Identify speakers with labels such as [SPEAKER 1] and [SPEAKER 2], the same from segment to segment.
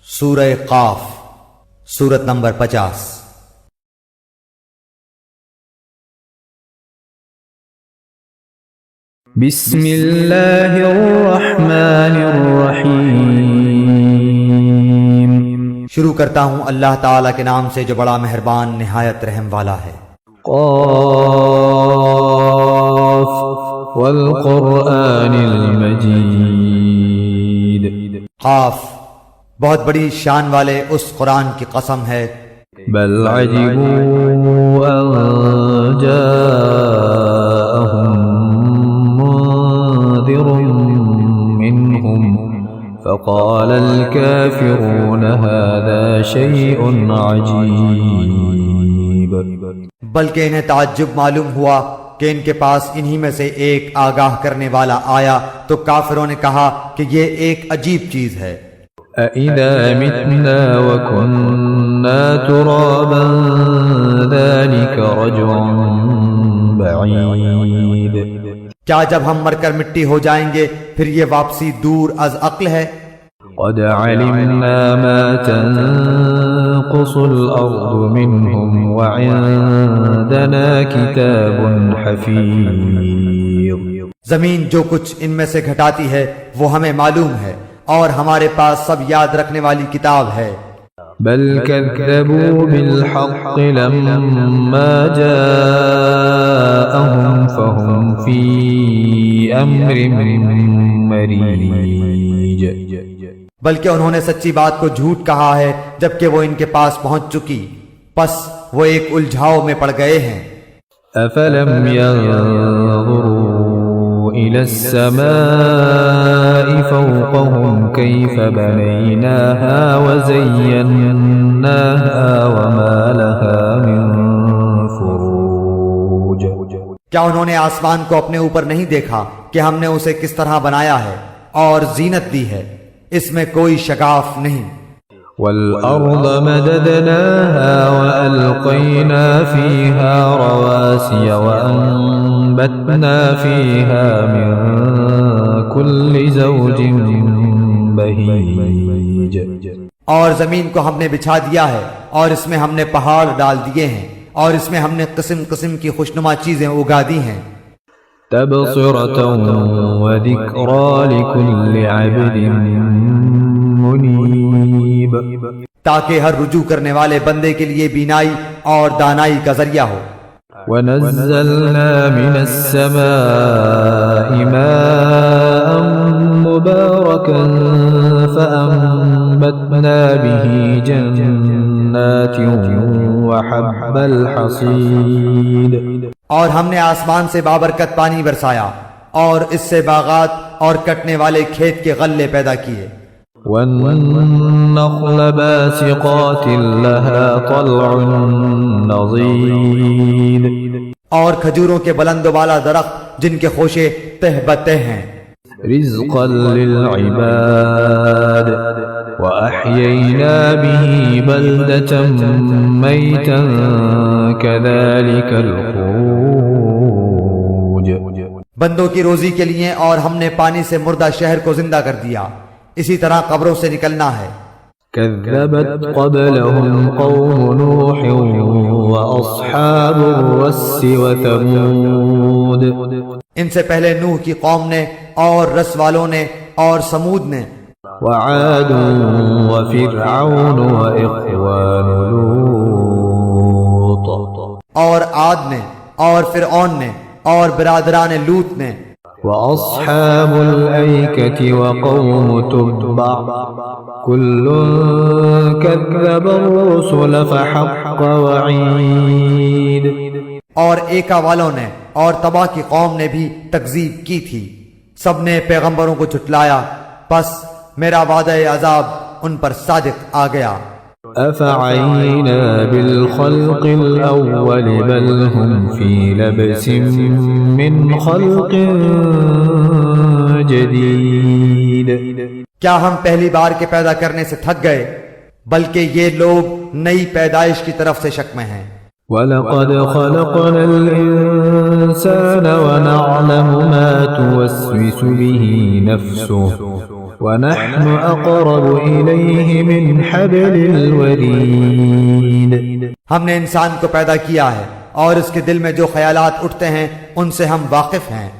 [SPEAKER 1] سورہ قاف، سورت نمبر 50۔
[SPEAKER 2] بسم اللہ الرحمن الرحیم۔
[SPEAKER 1] شروع کرتا ہوں اللہ تعالیٰ کے نام سے جو بڑا مہربان نہایت رحم والا ہے۔
[SPEAKER 2] قاف والقرآن المجید۔
[SPEAKER 1] قاف، بہت بڑی شان والے اس قرآن کی قسم ہے۔
[SPEAKER 2] بل عجبوا ان جاءهم منذر منهم فقال الكافرون هذا شيء عجيب۔
[SPEAKER 1] بلکہ انہیں تعجب معلوم ہوا کہ ان کے پاس انہی میں سے ایک آگاہ کرنے والا آیا تو کافروں نے کہا کہ یہ ایک عجیب چیز ہے۔
[SPEAKER 2] أَإِذَا مِتْنَا وَكُنَّا تُرَابًا ذَلِكَ رَجْعٌ بَعِيدٌ۔
[SPEAKER 1] کیا جب ہم مر کر مٹی ہو جائیں گے پھر یہ واپسی دور از عقل ہے؟
[SPEAKER 2] قَدْ عَلِمْنَا مَا تَنقُصُ الْأَرْضُ مِنْهُمْ وَعِندَنَا كِتَابٌ حَفِيظٌ۔
[SPEAKER 1] زمین جو کچھ ان میں سے گھٹاتی ہے وہ ہمیں معلوم ہے اور ہمارے پاس سب یاد رکھنے والی کتاب ہے۔
[SPEAKER 2] بل كذبوا بالحق لما جاءهم فهم في أمر مريج۔
[SPEAKER 1] بلکہ انہوں نے سچی بات کو جھوٹ کہا ہے جبکہ وہ ان کے پاس پہنچ چکی، پس وہ ایک الجھاؤ میں پڑ گئے ہیں۔
[SPEAKER 2] أفلم ينظروا إلى السماء فوقهم كيف بنيناها وزيناها وما لها من فروج۔
[SPEAKER 1] کیا انہوں نے آسمان کو اپنے اوپر نہیں دیکھا کہ ہم نے اسے کس طرح بنایا ہے اور زینت دی ہے، اس میں کوئی شگاف نہیں۔
[SPEAKER 2] والأرض مددناها وألقينا فيها رواسي وأنبتنا فيها من كل زوج بهيج۔
[SPEAKER 1] اور زمین کو ہم نے بچھا دیا ہے اور اس میں ہم نے پہاڑ ڈال دیے ہیں اور اس میں ہم نے قسم قسم کی خوشنما چیزیں اگا دی ہیں۔
[SPEAKER 2] تبصرة وذكرى لكل عبد منيب۔
[SPEAKER 1] تاکہ ہر رجوع کرنے والے بندے کے لیے بینائی اور دانائی کا ذریعہ ہو۔
[SPEAKER 2] ونزلنا من السماء ماء مباركا فأنبتنا به جنات وحب الحصيد۔
[SPEAKER 1] اور ہم نے آسمان سے بابرکت پانی برسایا اور اس سے باغات اور کٹنے والے کھیت کے غلے پیدا کیے۔
[SPEAKER 2] والنخل باسقات لها طلع نضيد۔
[SPEAKER 1] اور کھجوروں کے بلند و بالا درخت جن کے خوشے تہ بتہ ہیں۔
[SPEAKER 2] رزقا للعباد وأحيينا به بلدة ميتا كذلك الخروج۔
[SPEAKER 1] بندوں کی روزی کے لیے اور ہم نے پانی سے مردہ شہر کو زندہ کر دیا، اسی طرح قبروں سے نکلنا ہے۔
[SPEAKER 2] كذبت قبلهم قوم نوح وأصحاب الرس وثمود۔
[SPEAKER 1] ان سے پہلے نوح کی قوم نے اور رس والوں نے اور سمود نے،
[SPEAKER 2] وعاد وفرعون وإخوان لوط۔
[SPEAKER 1] اور عاد نے اور فرعون نے اور برادران لوط نے،
[SPEAKER 2] وأصحاب الأيكة وقوم تبع كل كذب الرسل فحق وعيد۔
[SPEAKER 1] اور ایکا والوں نے اور تبا کی قوم نے بھی تکذیب کی تھی، سب نے پیغمبروں کو جھٹلایا، پس میرا وعدہ عذاب ان پر صادق آ گیا۔
[SPEAKER 2] أفعينا بالخلق الأول بل هم في لبس من خلق جديد۔
[SPEAKER 1] کیا ہم پہلی بار کے پیدا کرنے سے تھک گئے، بلکہ یہ لوگ نئی پیدائش کی طرف سے شک میں ہیں۔
[SPEAKER 2] وَلَقَدْ خَلَقْنَا الْإِنسَانَ وَنَعْلَمُ مَا تُوَسْوِسُ بِهِ نَفْسُهُ ونحن أقرب إليه من حبل الوريد
[SPEAKER 1] ہم نے انسان کو پیدا کیا ہے اور اس کے دل میں جو خیالات اٹھتے ہیں ان سے ہم واقف ہیں،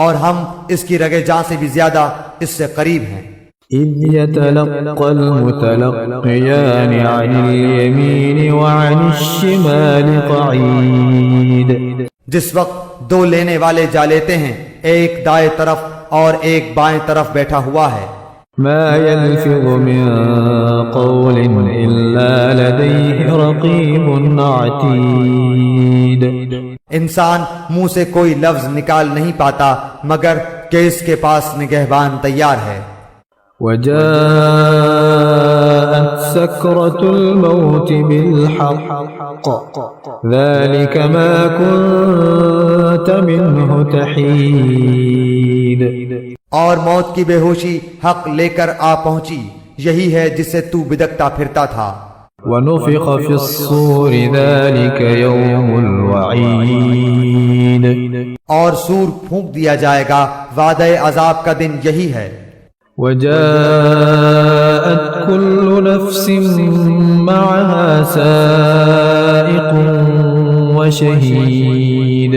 [SPEAKER 1] اور ہم اس کی رگے جاں سے بھی زیادہ اس سے قریب ہیں۔
[SPEAKER 2] إذ يتلقى المتلقيان عن اليمين وعن الشمال قعيد
[SPEAKER 1] جس وقت دو لینے والے جا لیتے ہیں، ایک دائیں طرف اور ایک بائیں طرف بیٹھا ہوا ہے۔
[SPEAKER 2] ما يلفظ من قول إلا لديه رقيب عتيد
[SPEAKER 1] انسان منہ سے کوئی لفظ نکال نہیں پاتا مگر کہ اس کے پاس نگہبان تیار ہے۔
[SPEAKER 2] وجاءت سكرة الموت بالحق ذلك ما كنت منه تحيد
[SPEAKER 1] اور موت کی بے ہوشی حق لے کر آ پہنچی، یہی ہے جس سے تو بدکتا پھرتا تھا۔
[SPEAKER 2] ونفخ في الصور ذلك يوم الوعيد
[SPEAKER 1] اور سور پھونک دیا جائے گا، وعدہ عذاب کا دن یہی ہے۔
[SPEAKER 2] وجاءت كل نفس معها سائق وشهيد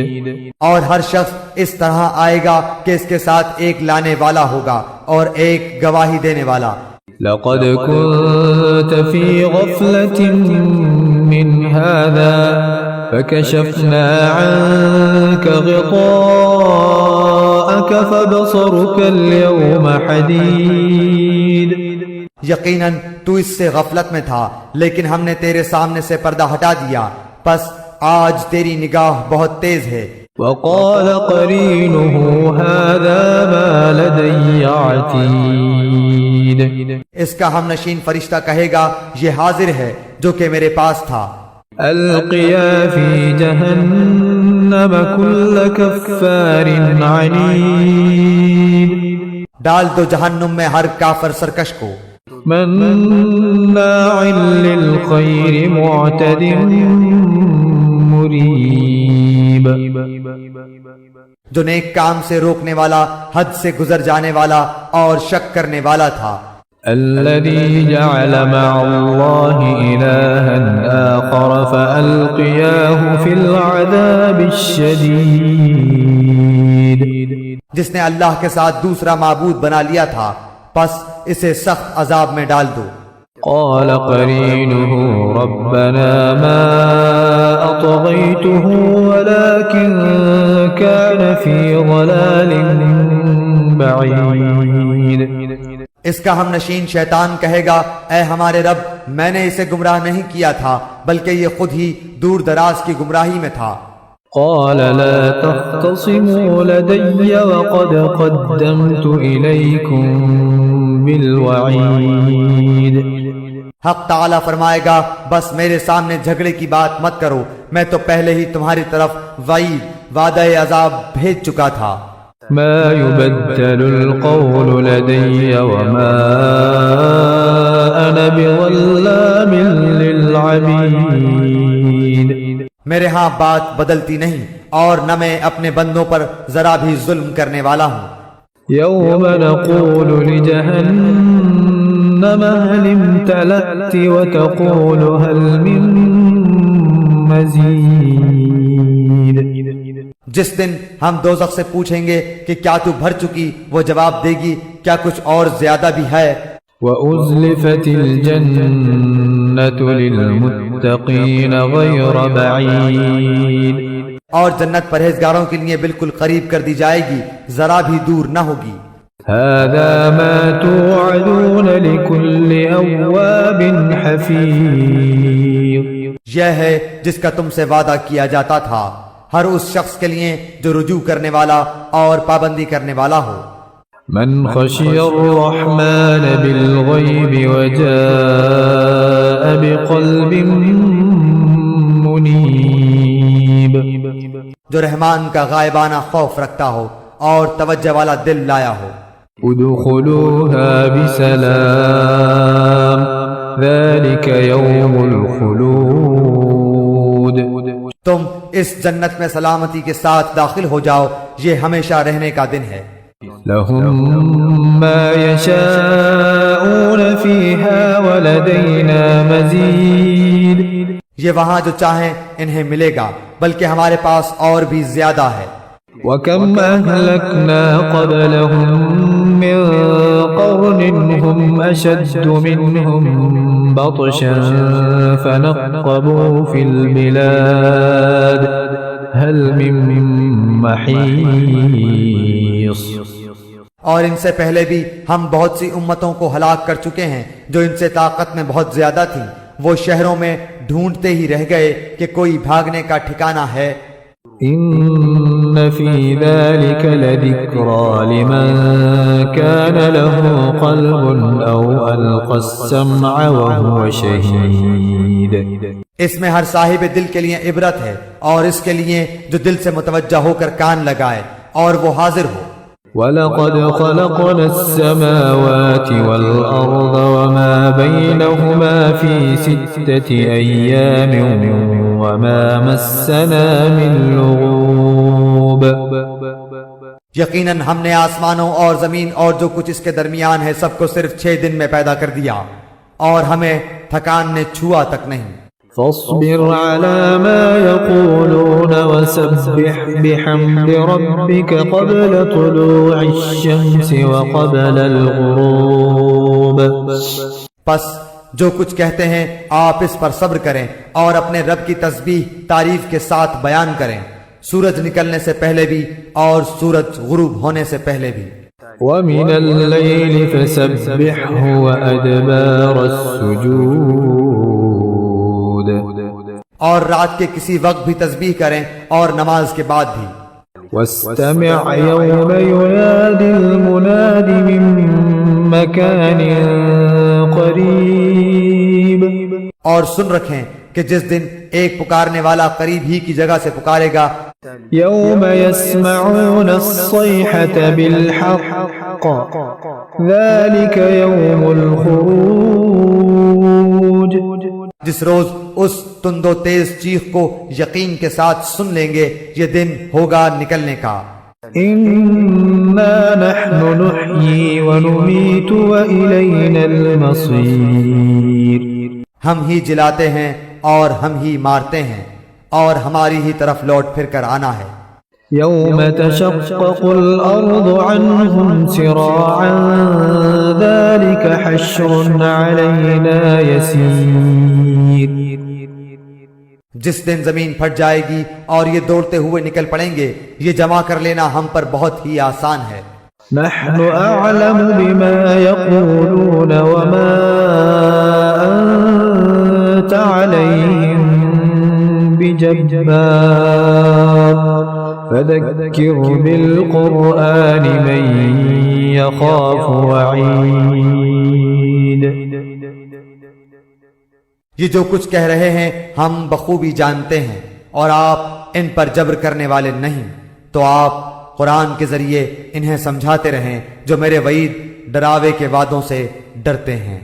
[SPEAKER 1] اور ہر شخص اس طرح آئے گا کہ اس کے ساتھ ایک لانے والا ہوگا اور ایک گواہی دینے والا۔
[SPEAKER 2] لقد كنت في غفلة من هذا فكشفنا عنك غطاءك فبصرك اليوم حديد
[SPEAKER 1] یقیناً تو اس سے غفلت میں تھا، لیکن ہم نے تیرے سامنے سے پردہ ہٹا دیا، پس آج تیری نگاہ بہت تیز ہے۔
[SPEAKER 2] وقال قرينه هذا ما لدي عتيد
[SPEAKER 1] اس کا ہم نشین فرشتہ کہے گا یہ حاضر ہے جو کہ میرے پاس تھا۔
[SPEAKER 2] القيا في جهنم كل كفار عنيد
[SPEAKER 1] ڈال دو جہنم میں ہر کافر سرکش کو،
[SPEAKER 2] مناع للخير معتد مريب
[SPEAKER 1] جو نیک کام سے روکنے والا، حد سے گزر جانے والا اور شک کرنے والا تھا۔
[SPEAKER 2] الذي جعل مع الله إلها آخر فألقياه في العذاب الشديد
[SPEAKER 1] جس نے اللہ کے ساتھ دوسرا معبود بنا لیا تھا، پس اسے سخت عذاب میں ڈال دو۔
[SPEAKER 2] قال قرينه ربنا ما أطغيته ولكن كان في ضلال بعيد
[SPEAKER 1] اس کا ہم نشین شیطان کہے گا اے ہمارے رب، میں نے اسے گمراہ نہیں کیا تھا بلکہ یہ خود ہی دور دراز کی گمراہی میں تھا۔
[SPEAKER 2] قال لا تختصموا لدي وقد قدمت إليكم بالوعيد
[SPEAKER 1] حق تعالی فرمائے گا بس میرے سامنے جھگڑے کی بات مت کرو، میں تو پہلے ہی تمہاری طرف وعید، وعدہ عذاب بھیج چکا تھا۔
[SPEAKER 2] ما يبدل القول لدي وما أنا بظلام للعبيد
[SPEAKER 1] میرے ہاں بات بدلتی نہیں اور نہ میں اپنے بندوں پر ذرا بھی ظلم کرنے والا ہوں۔
[SPEAKER 2] يوم نقول لجهنم هل امتلأت وتقول هل من مزيد
[SPEAKER 1] جس دن ہم دوزخ سے پوچھیں گے کہ کیا تو بھر چکی، وہ جواب دے گی کیا کچھ اور زیادہ بھی ہے۔
[SPEAKER 2] وأزلفت الجنة للمتقين غير بعيد
[SPEAKER 1] اور جنت پرہیزگاروں کے لیے بالکل قریب کر دی جائے گی، ذرا بھی دور نہ ہوگی۔
[SPEAKER 2] هذا ما توعدون لكل أواب حفيظ
[SPEAKER 1] یہ ہے جس کا تم سے وعدہ کیا جاتا تھا ہر اس شخص کے لیے جو رجوع کرنے والا اور پابندی کرنے والا ہو۔
[SPEAKER 2] من خشي الرحمن بالغيب وجاء بقلب منيب
[SPEAKER 1] جو رحمان کا غائبانہ خوف رکھتا ہو اور توجہ والا دل لایا ہو۔
[SPEAKER 2] ادخلوها بسلام ذلك يوم الخلود
[SPEAKER 1] تم اس جنت میں سلامتی کے ساتھ داخل ہو جاؤ، یہ ہمیشہ رہنے کا دن ہے۔
[SPEAKER 2] لهم ما يشاءون فيها ولدينا مزيد
[SPEAKER 1] یہ وہاں جو چاہیں انہیں ملے گا، بلکہ ہمارے پاس اور بھی زیادہ ہے۔
[SPEAKER 2] وكم أهلكنا قبلهم من قرن هم أشد منهم بطشا فنقبوا في البلاد هل من محيص
[SPEAKER 1] اور ان سے پہلے بھی ہم بہت سی امتوں کو ہلاک کر چکے ہیں جو ان سے طاقت میں بہت زیادہ تھی، وہ شہروں میں ڈھونڈتے ہی رہ گئے کہ کوئی بھاگنے کا ٹھکانہ ہے۔
[SPEAKER 2] إن في ذلك لذكرى لمن كان له قلب أو ألقى السمع وهو شهيد
[SPEAKER 1] اس میں ہر صاحب دل کے لیے عبرت ہے، اور اس کے لیے جو دل سے متوجہ ہو کر کان لگائے اور وہ حاضر ہو۔
[SPEAKER 2] وَلَقَدْ خَلَقْنَا السَّمَاوَاتِ وَالْأَرْضَ وَمَا بَيْنَهُمَا فِي 6 أَيَّامٍ وَمَا مَسَّنَا مِن لُغُوبٍ
[SPEAKER 1] یقیناً ہم نے آسمانوں اور زمین اور جو کچھ اس کے درمیان ہے سب کو صرف 6 دن میں پیدا کر دیا، اور ہمیں تھکان نے چھوا تک نہیں۔
[SPEAKER 2] فاصبر على ما يقولون وسبح بحمد ربك قبل طلوع الشمس وقبل الغروب
[SPEAKER 1] پس جو کچھ کہتے ہیں آپ اس پر صبر کریں اور اپنے رب کی تسبیح تعریف کے ساتھ بیان کریں، سورج نکلنے سے پہلے بھی اور سورج غروب ہونے سے پہلے بھی۔
[SPEAKER 2] ومن الليل فسبحه وأدبار السجود
[SPEAKER 1] اور رات کے کسی وقت بھی تسبیح کریں اور نماز کے بعد بھی۔
[SPEAKER 2] واستمع يوم ينادي المناد من مكان قريب
[SPEAKER 1] اور سن رکھیں کہ جس دن ایک پکارنے والا قریب ہی کی جگہ سے پکارے گا،
[SPEAKER 2] يوم يسمعون الصيحة بالحق ذلك يوم الخروج
[SPEAKER 1] جس روز اس تند و تیز چیخ کو یقین کے ساتھ سن لیں گے، یہ دن ہوگا نکلنے کا۔
[SPEAKER 2] إنا نحن نحيي ونميت وإلينا المصير
[SPEAKER 1] ہم ہی جلاتے ہیں اور ہم ہی مارتے ہیں اور ہماری ہی طرف لوٹ پھر کر آنا ہے۔
[SPEAKER 2] يوم تشقق الأرض عنهم سراعا ذلك حشر علينا يسير
[SPEAKER 1] جس دن زمین پھٹ جائے گی اور یہ دوڑتے ہوئے نکل پڑیں گے، یہ جمع کر لینا ہم پر بہت ہی آسان ہے۔
[SPEAKER 2] نحن أعلم بما يقولون وما أنت عليهم بجبار فذكر بالقرآن من يخاف وعيد
[SPEAKER 1] یہ جو کچھ کہہ رہے ہیں ہم بخوبی جانتے ہیں، اور آپ ان پر جبر کرنے والے نہیں، تو آپ قرآن کے ذریعے انہیں سمجھاتے رہیں جو میرے وعید ڈراوے کے وعدوں سے ڈرتے ہیں۔